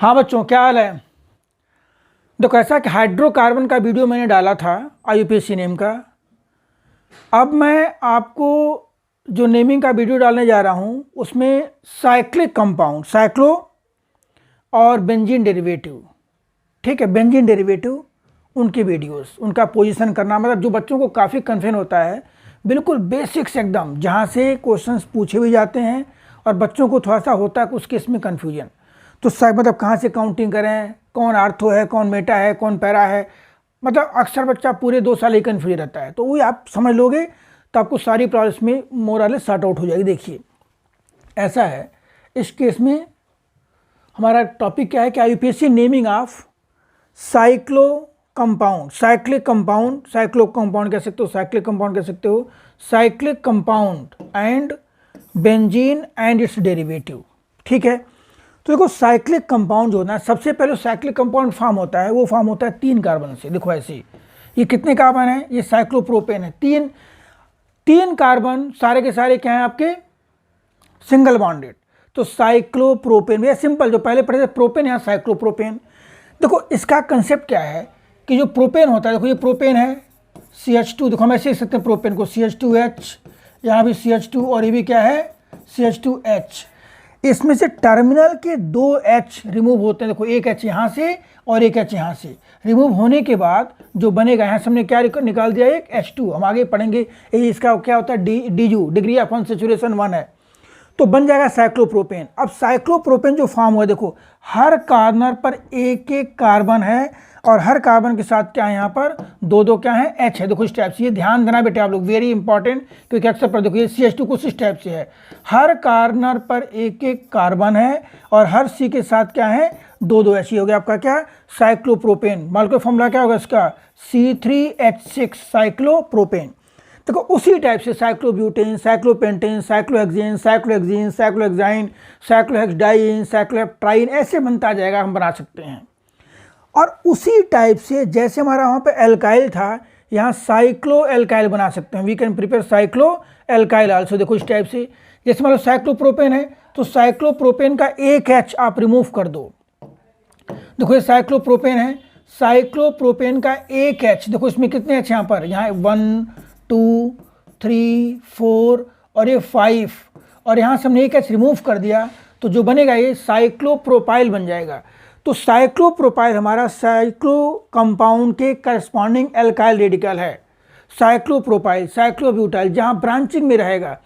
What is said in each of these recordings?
हाँ बच्चों, क्या हाल है। देखो, ऐसा कि हाइड्रोकार्बन का वीडियो मैंने डाला था आईयूपीएसी नेम का। अब मैं आपको जो नेमिंग का वीडियो डालने जा रहा हूँ उसमें साइक्लिक कंपाउंड, साइक्लो और बेंजीन डेरिवेटिव, ठीक है, बेंजीन डेरिवेटिव, उनके वीडियोस, उनका पोजीशन करना, मतलब जो बच्चों को काफ़ी कन्फ्यूजन होता है, बिल्कुल बेसिक्स एकदम, जहाँ से क्वेश्चंस पूछे भी जाते हैं और बच्चों को थोड़ा सा होता है उस केस में कन्फ्यूजन। तो मतलब कहाँ से काउंटिंग करें, कौन आर्थो है, कौन मेटा है, कौन पैरा है, मतलब अक्सर बच्चा पूरे 2 साल ही कन्फ्यूज रहता है। तो वही आप समझ लोगे तो आपको सारी प्रॉब्लम्स में मोरल सॉर्ट आउट हो जाएगी। देखिए ऐसा है, इस केस में हमारा टॉपिक क्या है कि IUPAC naming of cyclo compound, cyclic compound, cyclo compound कह सकते हो, साइक्लिक कंपाउंड कह सकते हो, cyclic compound and benzene and it's derivative, ठीक है। तो देखो, साइक्लिक कंपाउंड जो होता है, सबसे पहले साइक्लिक कंपाउंड फॉर्म होता है, वो फॉर्म होता है 3 कार्बन से। देखो ऐसे, ये कितने कार्बन है, ये साइक्लोप्रोपेन है, तीन कार्बन सारे के सारे क्या हैं आपके, सिंगल बॉन्डेड। तो साइक्लोप्रोपेन, ये सिंपल, जो पहले पढ़े थे प्रोपेन, यहाँ साइक्लोप्रोपेन। देखो इसका कंसेप्ट क्या है कि जो प्रोपेन होता है, देखो ये प्रोपेन है, CH2, देखो हम ऐसे लिख सकते हैं प्रोपेन को, CH2H, यहाँ भी CH2 और ये भी क्या है CH2H। इसमें से टर्मिनल के 2 H रिमूव होते हैं। देखो एक H यहाँ से और एक H यहाँ से रिमूव होने के बाद जो बनेगा, यहाँ से हमने क्या निकाल दिया, एक H2। हम आगे पढ़ेंगे ये इसका क्या होता है, DU, डिग्री ऑफ अनसैचुरेशन 1 है, तो बन जाएगा साइक्लोप्रोपेन। अब साइक्लोप्रोपेन जो फॉर्म हुआ, देखो हर कार्बन पर एक एक कार्बन है और हर कार्बन के साथ क्या है, यहाँ पर 2 क्या है, H है। देखो इस टाइप से, ये ध्यान देना बेटे आप लोग, वेरी इंपॉर्टेंट, क्योंकि अक्सर पर देखो ये CH2 कुछ इस टाइप से है, हर कार्बन पर एक एक कार्बन है और हर C के साथ क्या है, 2 H। हो गया आपका क्या, साइक्लोप्रोपेन। मॉलिक्यूलर फॉर्मूला क्या होगा इसका, C3H6 साइक्लोप्रोपेन। देखो उसी टाइप से साइक्लोब्यूटेन, साइक्लोपेंटेन, साइक्लोहेक्सेन, साइक्लोहेक्सीन, साइक्लोहेक्साइन, साइक्लोहेक्सडाइन, साइक्लोहेप्ट्राइन, ऐसे बनता जाएगा, हम बना सकते हैं। और उसी टाइप से जैसे हमारा वहाँ पे एल्काइल था, यहाँ साइक्लो एल्काइल बना सकते हैं। We can prepare cycloalkyl also. देखो इस टाइप से, जैसे मतलब साइक्लोप्रोपेन है तो साइक्लोप्रोपेन का एक H आप रिमूव कर दो। देखो ये साइक्लोप्रोपेन है, साइक्लोप्रोपेन का एक H, देखो इसमें कितने H यहाँ पर, यहाँ 1 2 3 4 और ये 5, और यहाँ से हमने एक H रिमूव कर दिया, तो जो बनेगा ये साइक्लोप्रोपाइल बन जाएगा। तो साइक्लोप्रोपाइल हमारा साइक्लो कंपाउंड के करस्पॉन्डिंग एल्काइल रेडिकल है। साइक्लोप्रोपाइल, साइक्लोब्यूटाइल जहाँ ब्रांचिंग में रहेगा,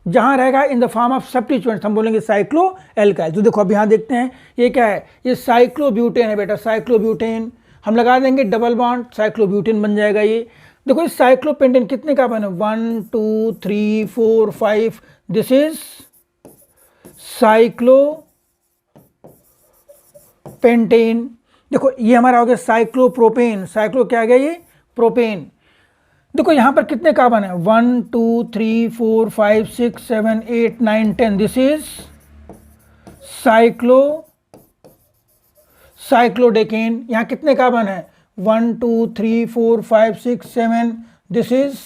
जहाँ रहेगा in the form of substituent, हम बोलेंगे साइक्लो एल्काइल। तो देखो अब यहाँ देखते हैं ये क्या है, ये साइक्लोब्यूटेन है बेटा, साइक्लोब्यूटेन। हम लगा देंगे डबल बॉन्ड, साइक्लोब्यूटेन बन जाएगा ये। देखो इस साइक्लोपेंटेन कितने कार्बन है, 1 2 3 4 5, दिस इज साइक्लोपेंटेन। देखो ये हमारा हो गया साइक्लोप्रोपेन, साइक्लो क्या आ गया ये, प्रोपेन। देखो यहाँ पर कितने कार्बन है, 1 2 3 4 5 6 7 8 9 10, दिस इज साइक्लोडेकेन। यहाँ कितने कार्बन है, 1 2 3 4 5 6 7, दिस इज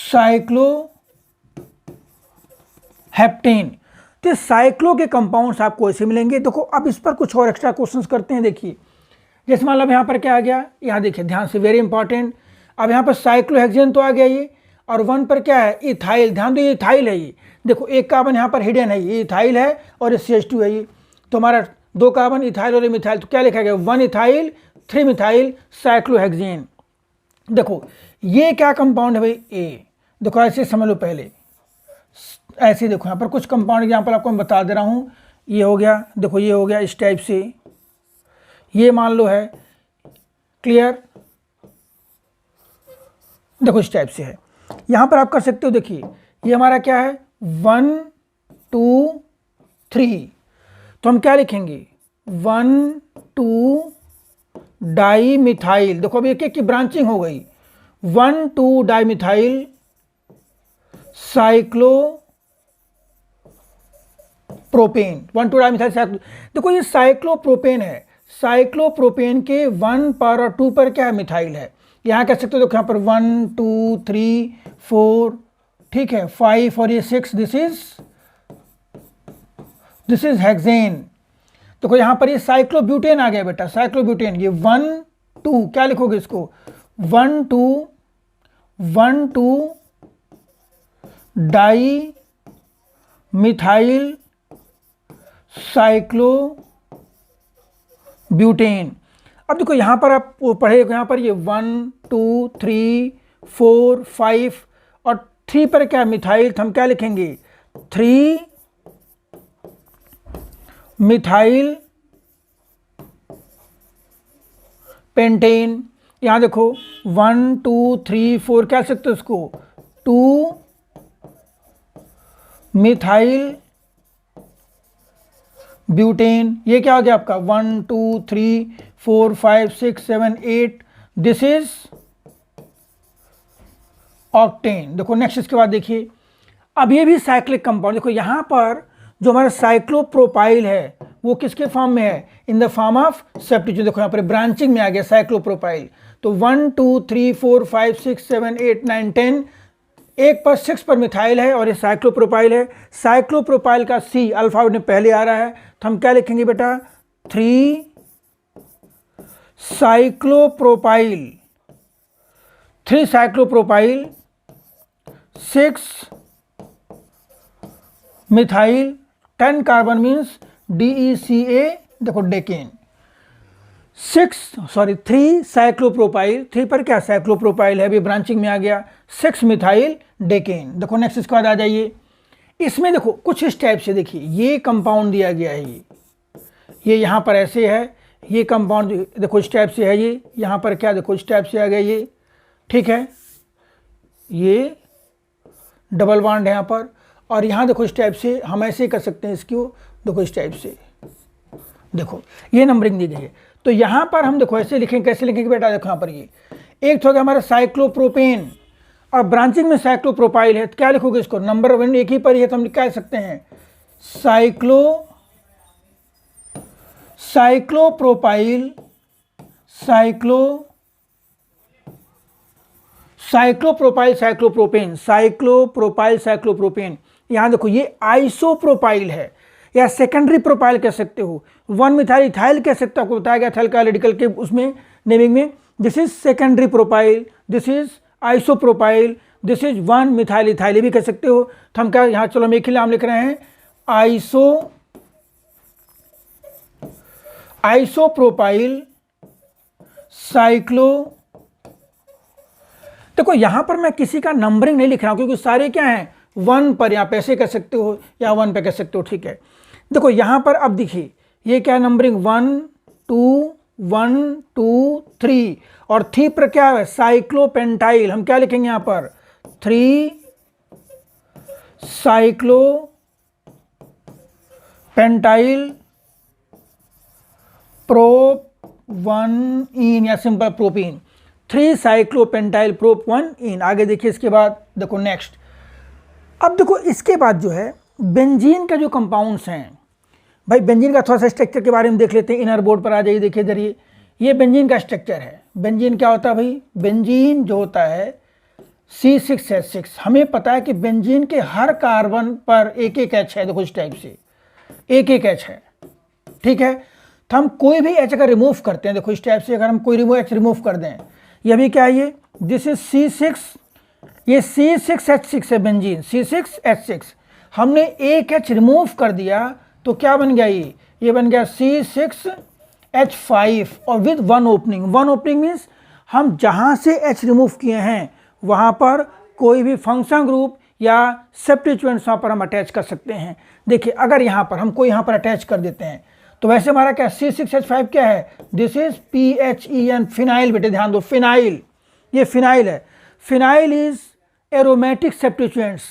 साइक्लोहेप्टेन। तो साइक्लो के कंपाउंड्स आपको ऐसे मिलेंगे। देखो अब इस पर कुछ और एक्स्ट्रा क्वेश्चंस करते हैं। देखिए जैसे मतलब यहाँ पर क्या आ गया, यहाँ देखिए ध्यान से, वेरी इंपॉर्टेंट। अब यहाँ पर साइक्लोहेक्सेन तो आ गया ये, और 1 पर क्या है, इथाइल। ध्यान दो ये इथाइल है, ये देखो एक कार्बन यहाँ पर हिडन है, ये इथाइल है और ये CH2 है। ये तो हमारा 2 कार्बन इथाइल और मिथाइल, तो क्या लिखा गया, 1 इथाइल 3 मिथाइल साइक्लोहेक्सेन। देखो ये क्या कंपाउंड है भाई, A। देखो ऐसे समझ लो, पहले ऐसे देखो यहाँ पर कुछ कंपाउंड एग्जाम्पल आपको मैं बता दे रहा हूँ। ये हो गया, देखो ये हो गया इस टाइप से, ये मान लो है, क्लियर। देखो इस टाइप से है, यहाँ पर आप कर सकते हो। देखिए ये हमारा क्या है, 1 2 3, तो हम क्या लिखेंगे, 1 2 डाई मिथाइल। देखो अब एक एक की ब्रांचिंग हो गई, 1 2 di methyl cyclopropane, 1 2 di methyl cyclo. देखो ये साइक्लोप्रोपेन है, साइक्लोप्रोपेन के 1 पर और 2 पर क्या है, मिथाइल है। यहाँ कह सकते हो, देखो यहाँ पर 1 2 3 4, ठीक है, 5 और ये 6, दिस इज हेक्सेन। देखो यहाँ पर ये साइक्लोब्यूटेन आ गया बेटा, साइक्लोब्यूटेन। ये 1 2 क्या लिखोगे इसको, 1 2 डाई मिथाइल साइक्लोब्यूटेन। अब देखो यहाँ पर आप पढ़े, यहाँ पर ये 1 2 3 4 5 और 3 पर क्या मिथाइल, हम क्या लिखेंगे 3 मिथाइल पेंटेन। यहाँ देखो 1 2 3 4 क्या लिख सकते हो इसको 2 मिथाइल ब्यूटेन। ये क्या हो गया आपका 1 2 3 4 5 6 7 8, दिस इज ऑक्टेन। देखो नेक्स्ट इसके बाद देखिए, अब ये भी साइक्लिक कंपाउंड। देखो यहाँ पर जो हमारा साइक्लोप्रोपाइल है वो किसके फॉर्म में है, in the form of substitute. देखो यहाँ पर ब्रांचिंग में आ गया साइक्लोप्रोपाइल। तो 1 2 3 4 5 6 7 8 9 10, एक पर 6 पर मिथाइल है और ये साइक्लोप्रोपाइल है। साइक्लोप्रोपाइल का सी अल्फाबेट में पहले आ रहा है, तो हम क्या लिखेंगे बेटा 3 cyclopropyl, 3 cyclopropyl 6 methyl 10 carbon means DECA। देखो डेकेन 3 साइक्लोप्रोपाइल, 3 पर क्या साइक्लोप्रोपाइल है, अभी ब्रांचिंग में आ गया, 6 मिथाइल डेकेन। देखो नेक्स्ट इसके बाद आ जाइए, इसमें देखो कुछ इस टाइप से देखिए ये कंपाउंड दिया गया है, ये यहाँ पर ऐसे है, ये कंपाउंड देखो इस टाइप से है, ये यहाँ पर क्या देखो इस टाइप से आ गया ये, ठीक है, ये डबल बॉन्ड है यहाँ पर, और यहाँ देखो इस टाइप से हम ऐसे कर सकते हैं इसको, देखो इस टाइप से, देखो ये नंबरिंग दी गई है। तो यहाँ पर हम देखो ऐसे लिखेंगे, कैसे लिखेंगे बेटा, देखो यहाँ पर ये एक तो हमारा साइक्लोप्रोपेन और ब्रांचिंग में साइक्लोप्रोपाइल है, तो क्या लिखोगे इसको, नंबर 1 एक ही पर ही है तो हम कह सकते हैं साइक्लोप्रोपाइल साइक्लोप्रोपेन। यहाँ देखो ये आइसोप्रोपाइल है या सेकेंडरी प्रोपाइल कह सकते हो, 1 मिथाइल इथाइल कह सकते हो, आपको बताया गया था एल्काइल के उसमें नेमिंग में, this is secondary propyl, this is isopropyl, this is 1 methyl ethyl भी कह सकते हो। तो हम क्या यहाँ चलो हम एक ही नाम लिख रहे हैं आइसोप्रोपाइल साइक्लो। देखो यहाँ पर मैं किसी का नंबरिंग नहीं लिख रहा हूँ क्योंकि सारे क्या हैं 1 पर, यहाँ पे ऐसे कह सकते हो या 1 पे कह सकते हो, ठीक है। देखो यहाँ पर अब देखिए ये क्या नंबरिंग 1 2 1 2 3 और 3 पर क्या है साइक्लोपेंटाइल, हम क्या लिखेंगे यहाँ पर 3 साइक्लोपेंटाइल प्रोप 1 इन या सिंपल प्रोपीन, 3 साइक्लोपेंटाइल प्रोप 1 इन। आगे देखिए इसके बाद देखो नेक्स्ट, अब देखो इसके बाद जो है बेंजीन का जो कंपाउंड्स हैं, भाई बेंजीन का थोड़ा सा स्ट्रक्चर के बारे में देख लेते हैं। इनर बोर्ड पर आ जाइए, देखिए इधर ये बेंजीन का स्ट्रक्चर है। बेंजीन क्या होता है भाई, बेंजीन जो होता है C6H6, हमें पता है कि बेंजीन के हर कार्बन पर एक एक H है, देखो इस टाइप से एक एक H है, ठीक है। तो हम कोई भी H अगर रिमूव करते हैं, देखो इस टाइप से अगर हम कोई H रिमूव कर दें, ये भी क्या है, ये दिस इज C6, ये C6H6 है बेंजीन, C6H6, हमने एक H रिमूव कर दिया तो क्या बन गया, ये बन गया C6H5 और विद 1 ओपनिंग। 1 ओपनिंग मीन्स हम जहाँ से H रिमूव किए हैं वहाँ पर कोई भी फंक्शन ग्रुप या सब्स्टिट्यूएंट्स वहाँ पर हम अटैच कर सकते हैं। देखिए अगर यहाँ पर हम कोई यहाँ पर अटैच कर देते हैं तो वैसे हमारा क्या C6H5 क्या है, दिस इज PHEN फिनाइल, बेटे ध्यान दो फिनाइल, ये फिनाइल है। Phenyl is aromatic substituents,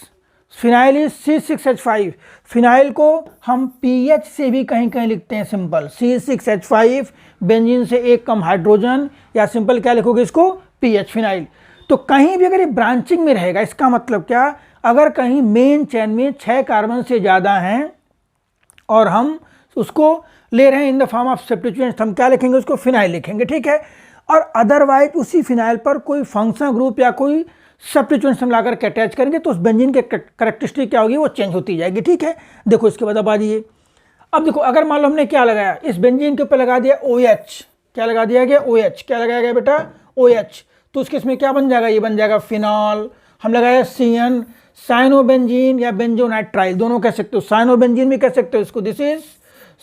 phenyl is C6H5। Phenyl को हम पीएच से भी कहीं कहीं लिखते हैं सिंपल C6H5, बेंजीन से एक कम हाइड्रोजन, या सिंपल क्या लिखोगे इसको पीएच फिनाइल। तो कहीं भी अगर ये ब्रांचिंग में रहेगा, इसका मतलब क्या, अगर कहीं मेन चेन में 6 कार्बन से ज़्यादा हैं और हम उसको ले रहे हैं in the form of substituents, हम क्या लिखेंगे उसको फिनाइल लिखेंगे, ठीक है। और अदरवाइज उसी फिनाइल पर कोई फंक्शन ग्रुप या कोई सब्स्टिट्यूएंट्स हम लाकर के अटैच करेंगे तो उस बेंजीन के कैरेक्टरिस्टिक क्या होगी, वो चेंज होती जाएगी, ठीक है। देखो इसके बाद अब आ जाइए, अब देखो अगर मान लो हमने क्या लगाया, इस बेंजीन के ऊपर लगा दिया OH, क्या लगा दिया गया OH, क्या लगाया गया बेटा OH, तो उसके इसमें क्या बन जाएगा, ये बन जाएगा फिनॉल। हम लगाया CN, साइनोबेंजीन या बेंजोनाइट्राइल दोनों कह सकते हो, साइनोबेंजीन भी कह सकते हो इसको, this is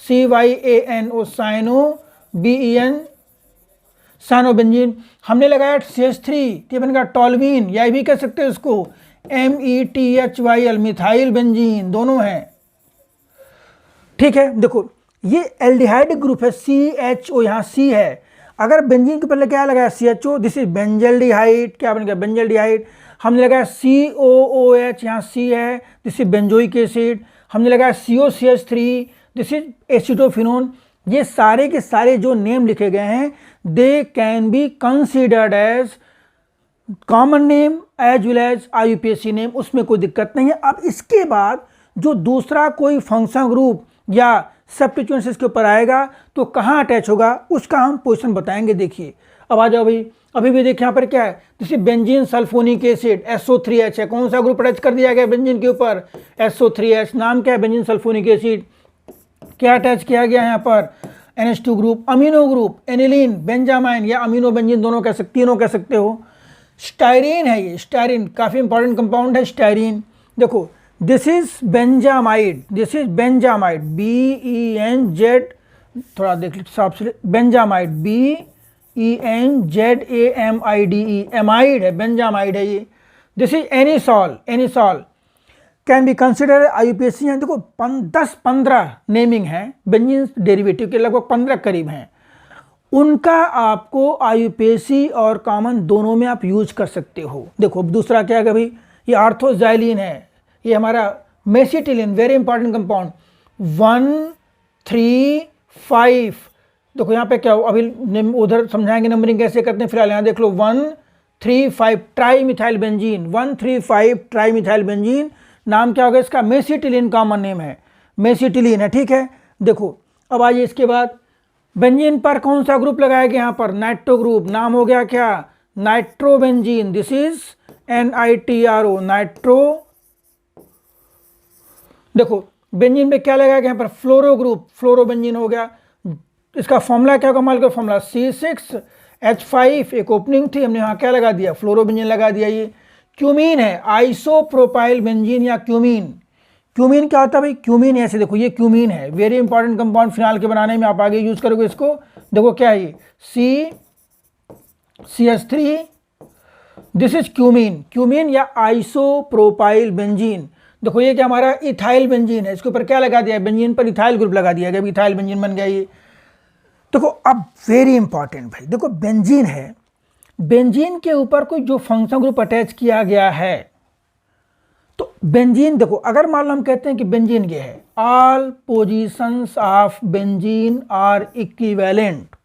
CYANO cyano BEN cyanobenzene. हमने लगाया CH3, ये बनेगा टॉल्वीन, या भी कह सकते हो इसको METHYL मिथाइल बेंजीन, दोनों हैं, ठीक है। देखो ये एल्डिहाइड ग्रुप है, CHO, यहाँ C है, अगर बेंजीन के पहले क्या लगाया CHO, दिस इज बेंजल्डिहाइड, क्या बन गया बेंजल्डिहाइड। हमने लगाया COOH, यहाँ C है, दिस इज बेंजोइक एसिड। हमने लगाया COCH3, दिस इज एसिटोफिनोन। ये सारे के सारे जो नेम लिखे गए हैं they can be considered as common name as well as IUPAC name, उसमें कोई दिक्कत नहीं है। अब इसके बाद जो दूसरा कोई फंक्शन ग्रुप या सब्स्टिट्यूएंट्स इसके ऊपर आएगा तो कहाँ अटैच होगा उसका हम पोजीशन बताएंगे। देखिए अब आ जाओ भाई, अभी भी देखिए यहाँ पर क्या है, जैसे बेंजीन सल्फोनिक एसिड SO3H है, कौन सा ग्रुप अटैच कर दिया गया बेंजीन के ऊपर SO3H, नाम क्या है बेंजीन सल्फोनिक एसिड, क्या अटैच किया गया है यहाँ पर NH2 group. Amino group aniline benzamine या अमीनो बेंजीन दोनों कह सकते, तीनों कह सकते हो। स्टायरीन है ये, स्टायरीन काफ़ी इंपॉर्टेंट कंपाउंड है स्टायरीन। देखो this is benzamide, this is benzamide BENZ, थोड़ा देख लीजिए साफ से, बेंजामाइड BENZAMIDE, एमाइड है, बेंजामाइड है ये। This is anisole, anisole can be consider IUPAC हैं। देखो 10-15 नेमिंग है बेंजीन डेरिवेटिव के, लगभग 15 करीब हैं, उनका आपको IUPAC और कॉमन दोनों में आप यूज कर सकते हो। देखो दूसरा क्या है भाई, ये आर्थोजाइलिन है, ये हमारा मेसिटिलिन, वेरी इंपॉर्टेंट कंपाउंड 1-3-5। देखो यहाँ पे क्या हो, अभी उधर समझाएंगे नंबरिंग कैसे करते हैं, फिलहाल यहाँ देख लो 1-3-5 try methyl benzene, 1-3-5 try methyl benzene, नाम क्या होगा इसका मेसिटिलिन, कॉमन नेम है मेसिटिलिन है, ठीक है। देखो अब आइए इसके बाद बेंजीन पर कौन सा ग्रुप लगाया गया, यहाँ पर नाइट्रो ग्रुप, नाम हो गया क्या nitrobenzene, this is NITRO nitro. देखो बेंजीन पे क्या लगाया गया यहाँ पर फ्लोरो ग्रुप, फ्लोरोबेंजीन हो गया, इसका फॉर्मूला क्या होगा, मालूम फॉर्मूला C6H5, एक ओपनिंग थी हमने यहाँ क्या लगा दिया फ्लोरोबेंजीन लगा दिया। ये क्यूमीन है, आइसोप्रोपाइल बेंजीन या क्यूमीन, क्यूमीन क्या होता है भाई, क्यूमीन ऐसे देखो ये क्यूमीन है, वेरी इंपॉर्टेंट कंपाउंड फिनाल के बनाने में आप आगे यूज करोगे इसको। देखो क्या है ये CH3, this is cumene, cumene या आइसोप्रोपाइल बेंजीन। देखो ये क्या हमारा इथाइल बेंजीन है, इसके ऊपर क्या लगा दिया है बेंजीन पर इथाइल ग्रुप लगा दिया गया, इथाइल बेंजीन बन गया ये। देखो अब वेरी इंपॉर्टेंट भाई, देखो बेंजीन है, बेंजीन के ऊपर कोई जो फंक्शन ग्रुप अटैच किया गया है तो बेंजीन, देखो अगर मान लो हम कहते हैं कि बेंजीन ये है, all positions of benzene are equivalent,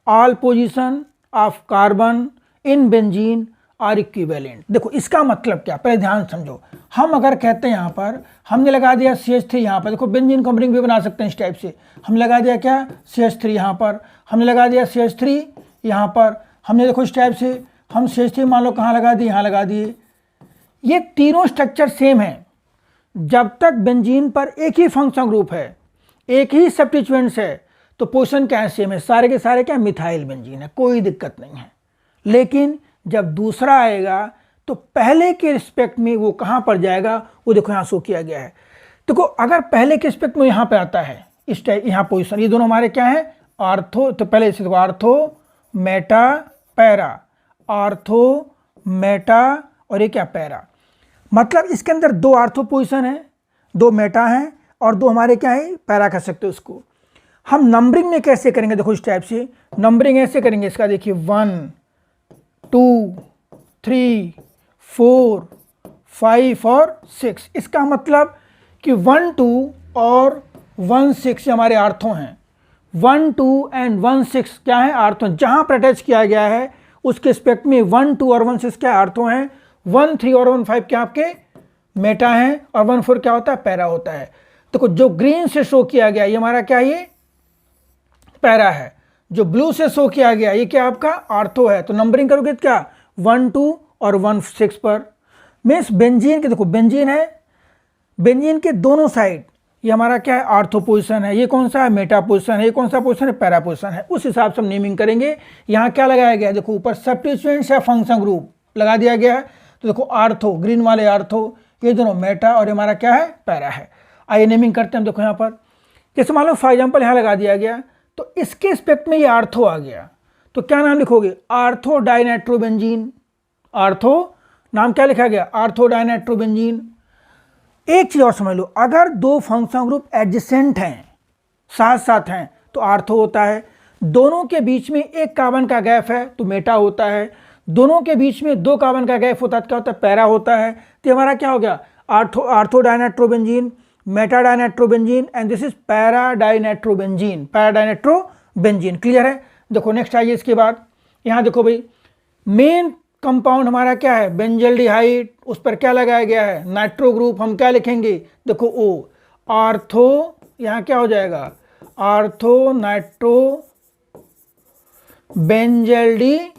all position of carbon in benzene are equivalent. देखो इसका मतलब क्या, पहले ध्यान समझो, हम अगर कहते हैं यहाँ पर हमने लगा दिया CH3 यहाँ पर, देखो बेंजीन को हम रिंग भी बना सकते हैं इस टाइप से, हम लगा दिया क्या CH3 यहाँ पर, हमने लगा दिया CH3 यहाँ पर, हमने देखो इस टाइप से हम CH3 मान लो कहाँ लगा दिए, यहाँ लगा दिए। ये तीनों स्ट्रक्चर सेम है, जब तक बेंजीन पर एक ही फंक्शन ग्रुप है, एक ही सब्स्टिट्यूएंट्स है तो पोजीशन क्या है सेम है, सारे के सारे क्या मिथाइल बेंजीन है, कोई दिक्कत नहीं है। लेकिन जब दूसरा आएगा तो पहले के रिस्पेक्ट में वो कहाँ पर जाएगा, वो देखो यहाँ शो किया गया है। देखो अगर पहले के रिस्पेक्ट में यहाँ पे आता है इस टाइप, यहाँ पोजीशन, ये दोनों हमारे क्या है आर्थो, तो पहले इसे देखो ortho Meta para, ortho Meta और ये क्या पैरा, मतलब इसके अंदर 2 आर्थो पोजीशन है, 2 मेटा हैं और 2 हमारे क्या है पैरा कह सकते हो उसको। हम नंबरिंग में कैसे करेंगे, देखो इस टाइप से नंबरिंग ऐसे करेंगे इसका, देखिए 1 2 3 4 5 और 6, इसका मतलब कि 1 2 और 1 6 हमारे आर्थो हैं, 1 2 एंड 1 6 क्या है आर्थो, जहां पर अटैच किया गया है उसके रिस्पेक्ट में 1 2 और 1 6 क्या आर्थो हैं, 1 3 और 1 5 क्या आपके मेटा हैं और 1 4 क्या होता है पैरा होता है। देखो जो ग्रीन से शो किया गया ये हमारा क्या, ये पैरा है, जो ब्लू से शो किया गया ये क्या आपका आर्थो है। तो नंबरिंग करोगे तो क्या 1 2 और 1 6 पर। मीन्स बेंजीन के, देखो बेंजीन है, बेंजीन के दोनों साइड ये हमारा क्या है, आर्थो पोजिशन है, ये कौन सा है, मेटा पोजिशन है, ये कौन सा पोजिशन है, पैरा पोजिशन है। उस हिसाब से हम नेमिंग करेंगे। यहाँ क्या लगाया गया है, देखो ऊपर सब्स्टिट्यूएंट्स या फंक्शन ग्रुप लगा दिया गया है। तो देखो आर्थो, ग्रीन वाले आर्थो, ये दोनों मेटा और हमारा क्या है, पैरा है। आइए नेमिंग करते हैं। देखो यहाँ पर जैसे मान लो फॉर एग्जाम्पल यहाँ लगा दिया गया, तो इसके रिस्पेक्ट में ये आर्थो आ गया, तो क्या नाम लिखोगे, आर्थो डाइनाइट्रोबेंजीन। आर्थो नाम क्या लिखा गया, आर्थो डाइनाइट्रोबेंजीन। एक चीज़ और समझ लो, अगर दो फंक्शन ग्रुप एडजेसेंट हैं, साथ साथ हैं, तो आर्थो होता है। दोनों के बीच में एक कार्बन का गैप है तो मेटा होता है। दोनों के बीच में दो कार्बन का गैप होता है तो क्या होता है, पैरा होता है। तो हमारा क्या हो गया, ortho dinitrobenzene, Meta dinitrobenzene and this is para dinitrobenzene. Para dinitrobenzene, clear है। देखो नेक्स्ट आइए इसके बाद, यहाँ देखो भाई मेन कंपाउंड हमारा क्या है, बेंजल्डिहाइड, उस पर क्या लगाया गया है, नाइट्रो ग्रुप। हम क्या लिखेंगे, देखो ओ, आर्थो, यहाँ क्या हो जाएगा, आर्थो नाइट्रो बेंजल्डिहाइड।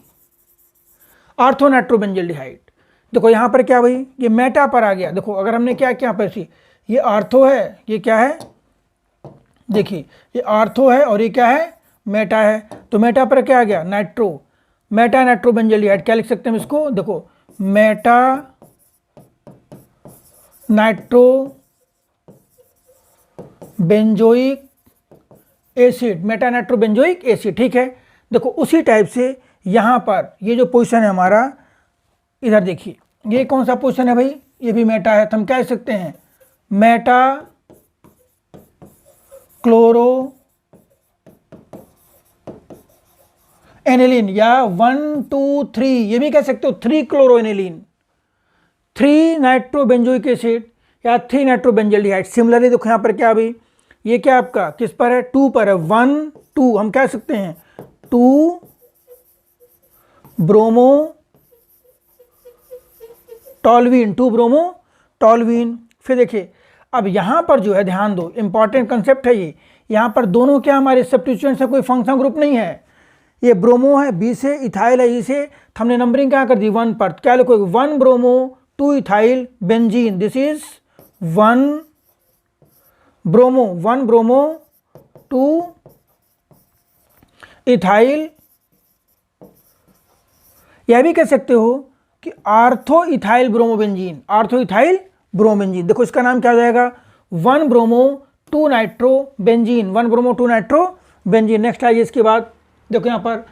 देखो यहाँ पर क्या भाई, ये मेटा पर आ गया। देखो अगर हमने क्या किया पर, ये आर्थो है, ये क्या है, देखिए ये आर्थो है और ये क्या है, मेटा है। तो मेटा पर क्या आ गया, नाइट्रो, मेटा नाइट्रो बेंजल्डिहाइड। क्या लिख सकते हैं हम इसको, देखो Meta nitro benzoic acid, Meta nitro benzoic acid, ठीक है। देखो उसी टाइप से यहाँ पर ये जो पोजीशन है हमारा, इधर देखिए ये कौन सा पोजीशन है भाई, ये भी मेटा है। तो हम क्या लिख सकते हैं, मेटा क्लोरो एनिलीन, या 1 2 3, ये भी कह सकते हो 3 chloro aniline, 3 nitro benzoic acid या 3 नाइट्रो बेंजल्डिहाइड। सिमिलरली देखो यहाँ पर क्या भाई, ये क्या आपका किस पर है, 2 पर है, 1 2, हम कह सकते हैं 2 ब्रोमो टॉल्वीन, 2 ब्रोमो टॉल्वीन। फिर देखिए अब यहाँ पर जो है, ध्यान दो, इंपॉर्टेंट कंसेप्ट है ये। यहाँ पर दोनों क्या हमारे सब्स्टिट्यूएंट्स है, कोई फंक्शन ग्रुप नहीं है। ये ब्रोमो है बी से, इथाइल है ई से, हमने नंबरिंग क्या कर दी 1 पर। क्या लिखोगे, 1 bromo 2 ethyl benzene, this is 1 bromo 2 ethyl. यह भी कह सकते हो कि ortho ethyl bromobenzene, ortho ethyl bromobenzene. देखो इसका नाम क्या हो जाएगा, 1 bromo 2 nitro benzene, 1 bromo 2 nitro benzene. Next आइए इसके बाद, देखो यहाँ पर,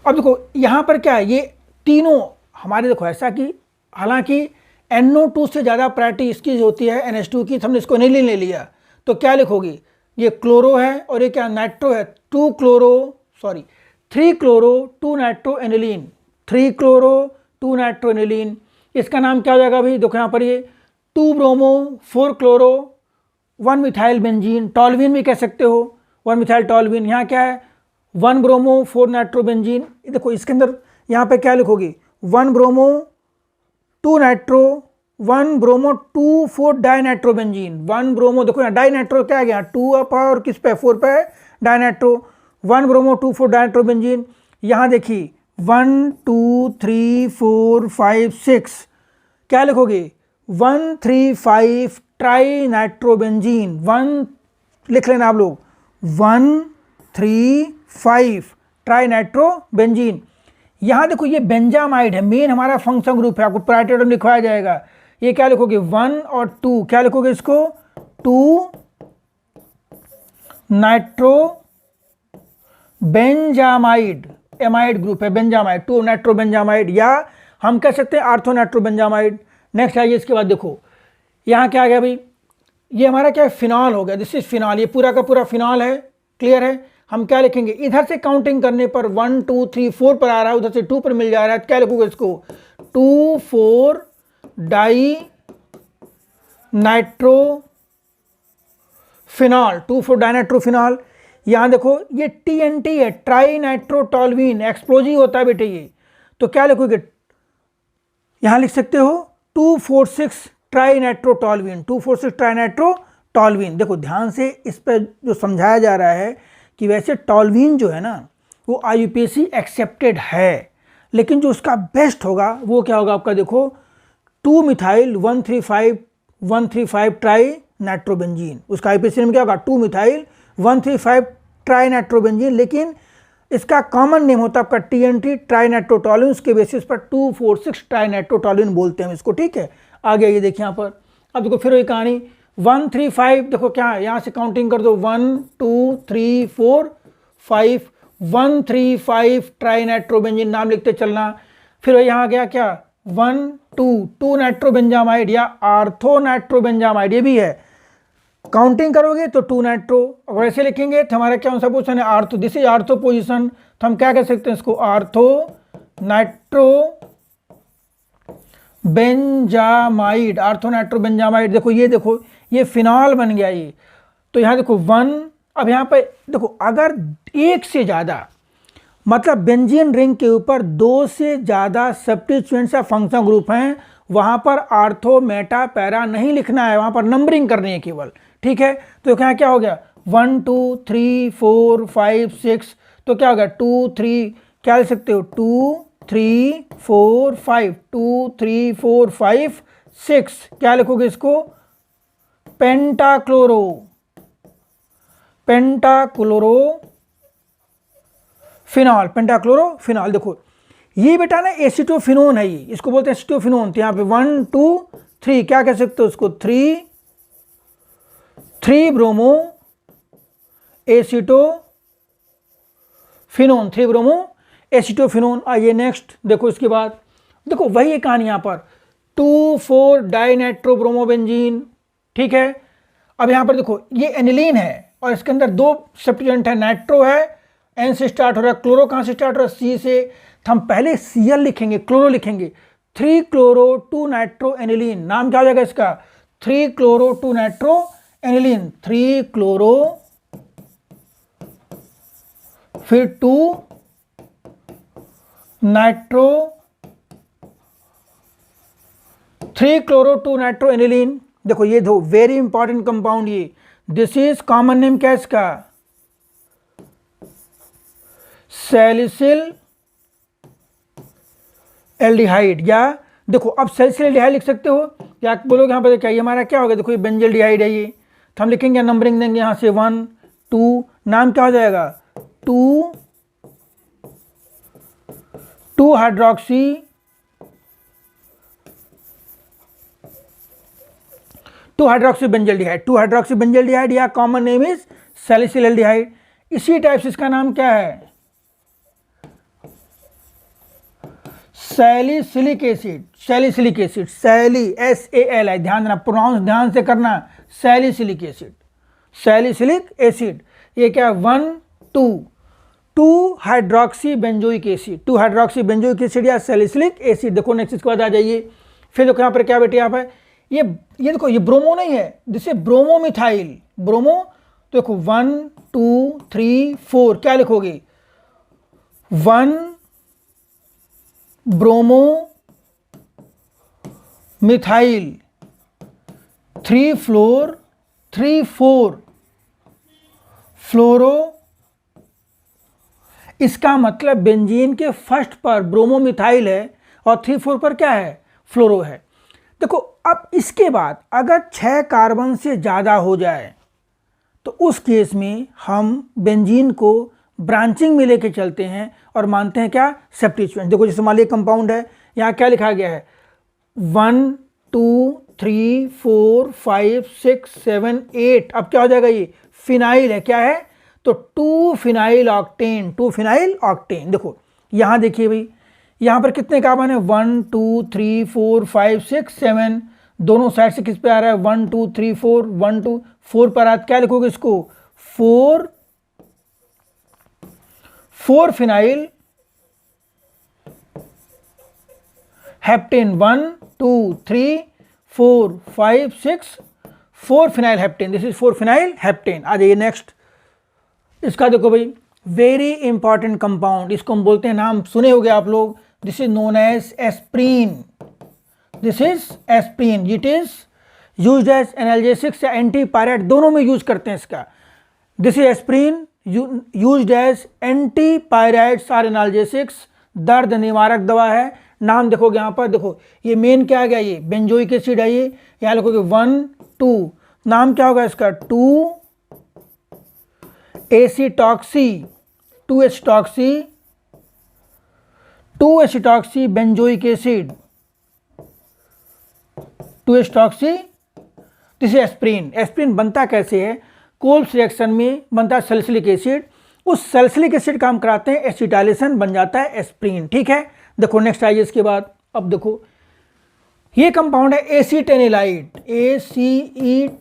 अब देखो यहाँ पर क्या है, ये तीनों हमारे, देखो ऐसा कि हालांकि NO2 से ज़्यादा प्रायोरिटी इसकी होती है NH2 की, तो हमने इसको एनिलीन ले लिया। तो क्या लिखोगे, ये क्लोरो है और ये क्या नाइट्रो है, 3 chloro 2 nitro aniline, 3 chloro 2 nitro aniline. इसका नाम क्या हो जाएगा भाई, देखो यहाँ पर ये 2 ब्रोमो 4 क्लोरो 1 मिथाइल बेंजीन, टॉल्वीन भी कह सकते हो, 1 मिथाइल टॉल्वीन। यहाँ क्या है, 1 ब्रोमो 4 नाइट्रो बेंजीन। देखो इसके अंदर यहाँ पे क्या लिखोगे, 1 bromo 2 nitro, 1 bromo 2 4 dinitro benzene, 1 bromo, देखो यहाँ डाइनाइट्रो क्या आ गया, 2 अप और किस पे, 4 पे डाइनाइट्रो, 1 ब्रोमो 2 4 डाइनाइट्रो बेंजीन। यहाँ देखिए 1 2 3 4 5 6, क्या लिखोगे, 1 3 5 ट्राई नाइट्रोबेंजीन, 1 लिख लेना आप लोग, 1 3 5 ट्राई नाइट्रोबेंजीन। यहाँ देखो ये बेंजामाइड है, मेन हमारा फंक्शन ग्रुप है, आपको प्रायोरिटी लिखवाया जाएगा। ये क्या लिखोगे, 1 और 2, क्या लिखोगे इसको, 2 नाइट्रो बेंजामाइड, एमाइड ग्रुप है बेंजामाइड, 2 नाइट्रो बेंजामाइड, या हम कह सकते हैं आर्थो नाइट्रो बेंजामाइड। नेक्स्ट आइए इसके बाद, देखो यहाँ क्या आ गया भाई, ये हमारा क्या है, फिनॉल हो गया, दिस इज फिनॉल, ये पूरा का पूरा फिनॉल है, क्लियर है। हम क्या लिखेंगे, इधर से काउंटिंग करने पर 1 2 3 4 पर आ रहा है, उधर से 2 पर मिल जा रहा है, क्या लिखोगे इसको, 2 4 डाई नाइट्रो फिनॉल, 2 4 डाइनाइट्रोफिनॉल। यहाँ देखो ये TNT है, ट्राई नाइट्रोटॉल्वीन, एक्सप्लोजिव होता है बेटे ये। तो क्या लिखोगे, यहाँ लिख सकते हो 246 ट्राई नाइट्रोटॉल्वीन, 246 ट्राई नाइट्रोटॉल्वीन। देखो ध्यान से इस पर जो समझाया जा रहा है कि वैसे टॉल्वीन जो है ना, वो IUPAC एक्सेप्टेड है, लेकिन जो उसका बेस्ट होगा वो क्या होगा आपका, देखो 2 मिथाइल 135 ट्राई नाइट्रोबेंजीन। उसका आईयूपीएसी नेम क्या होगा? 2 मिथाइल 1,3,5 ट्राई नाइट्रोबेंजीन, लेकिन इसका कॉमन नेम होता है आपका TNT ट्राई नाइट्रोटोलुइन। उसके बेसिस पर 2,4,6 ट्राई नाइट्रोटोलुइन बोलते हैं इसको, ठीक है। आगे ये देखिए यहाँ पर, अब देखो फिर वही कहानी 1,3,5, देखो क्या है, यहाँ से काउंटिंग कर दो 1 2 3 4 5, 1,3,5 ट्राई नाइट्रोबेंजीन नाम लिखते चलना। फिर यहाँ गया क्या 1 2 नाइट्रोबेंजामाइड या आर्थो नाइट्रोबेंजामाइड, ये भी है। काउंटिंग करोगे तो 2 नाइट्रो, अगर ऐसे लिखेंगे तो हमारा क्या सा पोजिशन है? Ortho. This is ortho position, तो हम क्या कह सकते हैं इसको? Ortho nitro benzamide, ortho nitro benzamide. देखो ये फिनॉल बन गया ये। तो यहाँ देखो 1, अब यहाँ पे देखो अगर एक से ज़्यादा, मतलब बेंजीन रिंग के ऊपर 2 से ज़्यादा सब्स्टिट्यूएंट्स या फंक्शन ग्रुप हैं, वहाँ पर आर्थो मेटा पैरा नहीं लिखना है, वहाँ पर नंबरिंग करनी है केवल, ठीक है। तो यहाँ क्या हो गया 1 2 3 4 5 6, तो क्या हो गया 2 3, क्या लिख सकते हो 2 3 4 5, 2 3 4 5 6, क्या लिखोगे इसको? पेंटाक्लोरो फिनॉल, पेंटाक्लोरोफिनॉल। देखो ये बेटा ना एसिटोफिनोन है, ये इसको बोलते हैं एसिटोफिनोन। तो यहाँ पे 1 2 3, क्या कह सकते हो उसको? 3 ब्रोमो एसिटोफिनोन, 3 ब्रोमो एसिटोफिनोन। आइए नेक्स्ट देखो, इसके बाद देखो वही एक कहानी यहाँ पर 2,4 डाइनाइट्रोब्रोमोबेंजीन, ठीक है। अब यहाँ पर देखो ये एनिलीन है और इसके अंदर 2 सब्स्टिट्यूएंट है, नाइट्रो है, N से स्टार्ट हो रहा है, क्लोरो कहाँ से स्टार्ट हो रहा है? C से। तो हम पहले Cl लिखेंगे, क्लोरो लिखेंगे, 3 क्लोरो 2 नाइट्रो एनिलीन, नाम क्या हो जाएगा इसका? 3 क्लोरो 2 नाइट्रो एनिलीन, 3 क्लोरो फिर 2 नाइट्रो, 3 क्लोरो 2 नाइट्रो एनिलीन। देखो ये दो वेरी इंपॉर्टेंट कंपाउंड, ये दिस इज कॉमन नेम क्या है इसका? Salicyl aldehyde. या देखो अब सैलिसिल एल्डिहाइड लिख सकते हो, या बोलोगे यहाँ पर क्या ये हमारा क्या होगा? देखो ये बेंजल्डिहाइड है ये, तो हम लिखेंगे नंबरिंग देंगे यहाँ से 1 2, नाम क्या हो जाएगा? 2 hydroxy 2 hydroxy benzaldehyde, 2 hydroxy benzaldehyde, या common name is salicyl aldehyde. इसी टाइप से इसका नाम क्या है? Salicylic acid, salicylic acid, SAL है, ध्यान देना, प्रोनाउंस ध्यान से करना, सैलिसिलिक एसिड, सैलिसिलिक एसिड। ये क्या? 1 2 hydroxy benzoic acid, 2 hydroxy benzoic acid या सैलिसिलिक एसिड। देखो नेक्स्ट इसके बाद आ जाइए, फिर देखो यहाँ पर क्या बेटे, यहाँ पर ये देखो ये ब्रोमो नहीं है, जिससे ब्रोमोमिथाइल, ब्रोमो। तो देखो 1 2 3 4, क्या लिखोगे? 1 ब्रोमो मिथाइल, 3 फ्लोर 3 4 फ्लोरो। इसका मतलब बेंजीन के फर्स्ट पर ब्रोमोमिथाइल है और 3 4 पर क्या है? फ्लोरो है। देखो अब इसके बाद अगर 6 कार्बन से ज़्यादा हो जाए तो उस केस में हम बेंजीन को ब्रांचिंग में लेके चलते हैं और मानते हैं क्या? सब्स्टिट्यूएंट। देखो जैसे मान लीजिए कंपाउंड है, यहाँ क्या लिखा गया है? 1 2 3 4 5 6 7 8, अब क्या हो जाएगा? ये फिनाइल है, क्या है? तो 2 फिनाइल ऑक्टेन, 2 फिनाइल ऑक्टेन। देखो यहाँ देखिए भाई, यहाँ पर कितने कार्बन है? 1 2 3 4 5 6 7, दोनों साइड से किस पे आ रहा है? 1 2 3 4, 1 2 4 पर आ, क्या लिखोगे इसको? 4 phenyl heptane, 1 2 3 4 5 6, 4 phenyl heptane, this is 4 phenyl heptane. आ जाइए नेक्स्ट, इसका देखो भाई वेरी इंपॉर्टेंट कंपाउंड, इसको हम बोलते हैं, नाम सुने होंगे आप लोग, this is known as aspirin, this is aspirin. It is used as analgesics या एंटीपायरेट, दोनों में यूज करते हैं इसका। This is aspirin used as antipyretics और एनाल्जेसिक्स, दर्द निवारक दवा है। नाम देखोगे यहाँ पर, देखो ये मेन क्या आ गया? ये बेंजोइक एसिड है, ये यहाँ लिखोगे 1 2, नाम क्या होगा इसका, two acetoxy benzoic acid, two acetoxy, this is aspirin. Aspirin बनता कैसे है, कोल्स रिएक्शन में बनता है सैलिसिलिक एसिड, उस सैलिसिलिक एसिड काम कराते हैं एसिटाइलेशन, बन जाता है एस्प्रिन। ठीक है, देखो नेक्स्ट आइए इसके बाद। अब देखो ये कंपाउंड है एसीटेनिलाइड, ACETANI,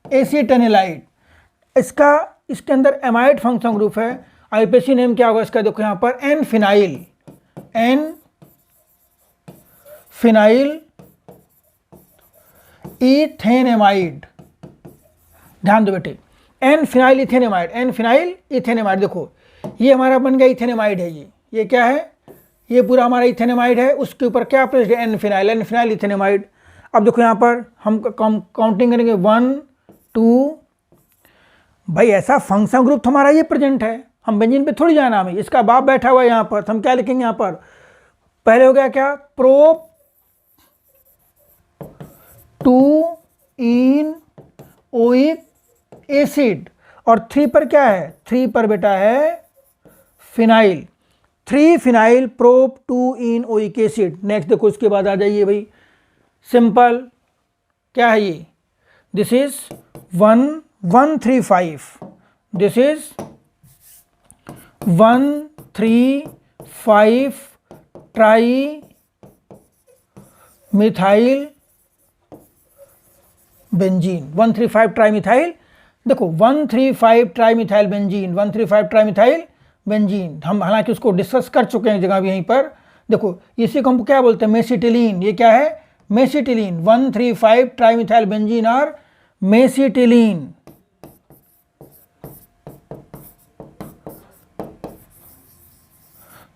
एसीटेनिलाइड। इसके अंदर एमाइड फंक्शन ग्रुप है। आईयूपीएसी नेम क्या होगा इसका, देखो यहाँ पर एन फिनाइल इथेनेमाइड। ध्यान दो बेटे, एन फिनाइल इथेनेमाइड। देखो ये हमारा बन गया इथेनेमाइड है, ये क्या है, ये पूरा हमारा इथेनेमाइड है, उसके ऊपर क्या प्लेस्ड है, एन फिनाइल इथेनेमाइड। अब देखो यहाँ पर हम काउंटिंग करेंगे 1 2, भाई ऐसा फंक्शन ग्रुप तो हमारा ये प्रेजेंट है, हम बेंजीन पे थोड़ी जाना हमें, इसका बाप बैठा हुआ है यहाँ पर, तो हम क्या लिखेंगे यहाँ पर, पहले हो गया क्या, प्रोप 2-इन-ओइक एसिड, और 3 पर क्या है, 3 पर बेटा है phenyl, 3 phenyl prop two yn oic acid. Next देखो इसके बाद आ जाइए भाई, सिंपल क्या है ये, this is 135, this is 135 tri methyl benzene, 135 tri methyl. देखो 135 tri methyl benzene, 135 tri methyl benzene, हम हालांकि उसको डिस्कस कर चुके हैं जगह भी यहीं पर। देखो इसी को हम क्या बोलते हैं, मेसिटिलीन। ये क्या है, मेसिटिलीन, 135 ट्राई मिथाइल बेंजीन और mesitylene.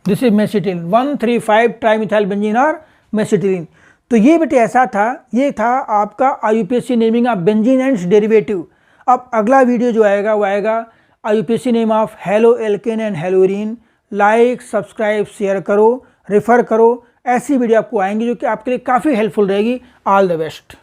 This is mesitylene, 135 tri methyl benzene और मेसिटिलीन। तो ये बेटे ऐसा था, ये था आपका IUPAC naming of benzene and derivative. अब अगला वीडियो जो आएगा वो आएगा IUPAC name of haloalkane and haloarene. Like subscribe share करो, रेफर करो, ऐसी वीडियो आपको आएंगी जो कि आपके लिए काफ़ी हेल्पफुल रहेगी। All the best.